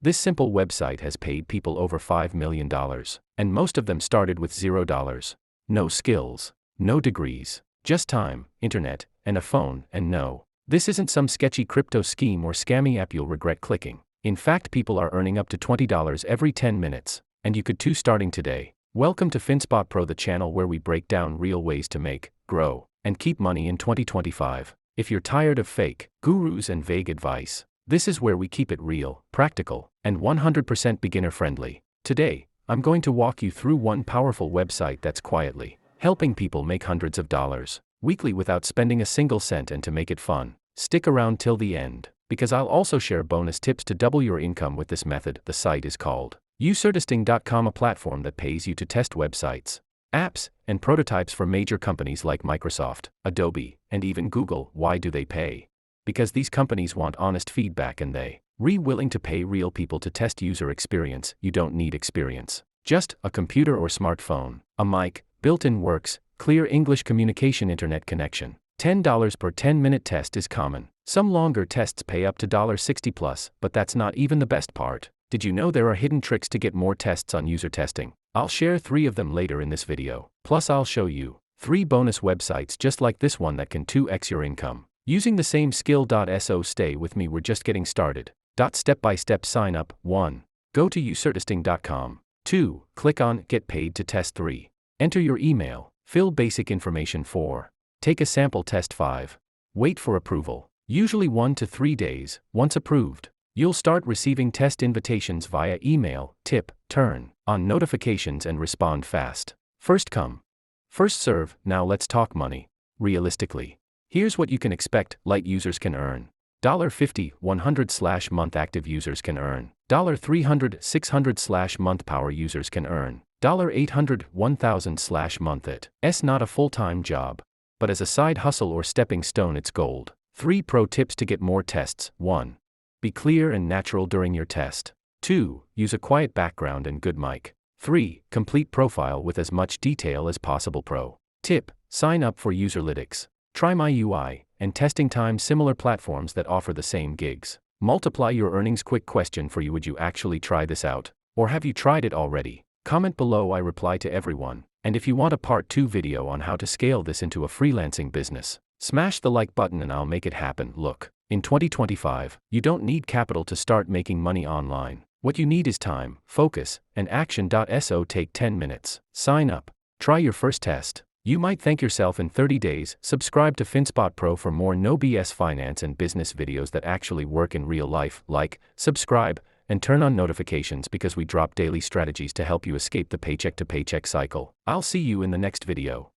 This simple website has paid people over $5 million, and most of them started with $0. No skills, no degrees, just time, internet, and a phone. And no, this isn't some sketchy crypto scheme or scammy app you'll regret clicking. In fact, people are earning up to $20 every 10 minutes, and you could too starting today. Welcome to Finspot Pro, the channel where we break down real ways to make, grow, and keep money in 2025. If you're tired of fake gurus and vague advice, this is where we keep it real, practical, and 100% beginner-friendly. Today, I'm going to walk you through one powerful website that's quietly helping people make hundreds of dollars weekly without spending a single cent. And to make it fun, stick around till the end, because I'll also share bonus tips to double your income with this method. The site is called usertesting.com, a platform that pays you to test websites, apps, and prototypes for major companies like Microsoft, Adobe, and even Google. Why do they pay? Because these companies want honest feedback, and they're willing to pay real people to test user experience. You don't need experience, just a computer or smartphone, a mic, built-in works, clear English communication, internet connection. $10 per 10-minute test is common. Some longer tests pay up to $60 plus, but that's not even the best part. Did you know there are hidden tricks to get more tests on user testing? I'll share 3 of them later in this video. Plus, I'll show you 3 bonus websites just like this one that can 2x your income using the same skill. So stay with me, we're just getting started. Step by step sign up. 1. Go to usertesting.com. 2. Click on Get Paid to Test. 3. Enter your email. Fill basic information. 4. Take a sample test. 5. Wait for approval. Usually 1 to 3 days. Once approved, you'll start receiving test invitations via email. Tip: turn on notifications and respond fast. First come, first serve. Now let's talk money. Realistically, here's what you can expect. Light users can earn $50, 100/month. Active users can earn $300, 600/month. Power users can earn $800, 1000/month. It's not a full-time job, but as a side hustle or stepping stone, it's gold. 3 pro tips to get more tests. 1. Be clear and natural during your test. 2. Use a quiet background and good mic. 3. Complete profile with as much detail as possible. Pro tip: sign up for Userlytics. Try My UI and Testing Time, similar platforms that offer the same gigs. Multiply your earnings. Quick question for you: would you actually try this out? Or have you tried it already? Comment below, I reply to everyone. And if you want a part 2 video on how to scale this into a freelancing business, smash the like button and I'll make it happen. Look, in 2025, you don't need capital to start making money online. What you need is time, focus, and action. So take 10 minutes. Sign up. Try your first test. You might thank yourself in 30 days. Subscribe to Finspot Pro for more no BS finance and business videos that actually work in real life. Like, subscribe, and turn on notifications because we drop daily strategies to help you escape the paycheck to paycheck cycle. I'll see you in the next video.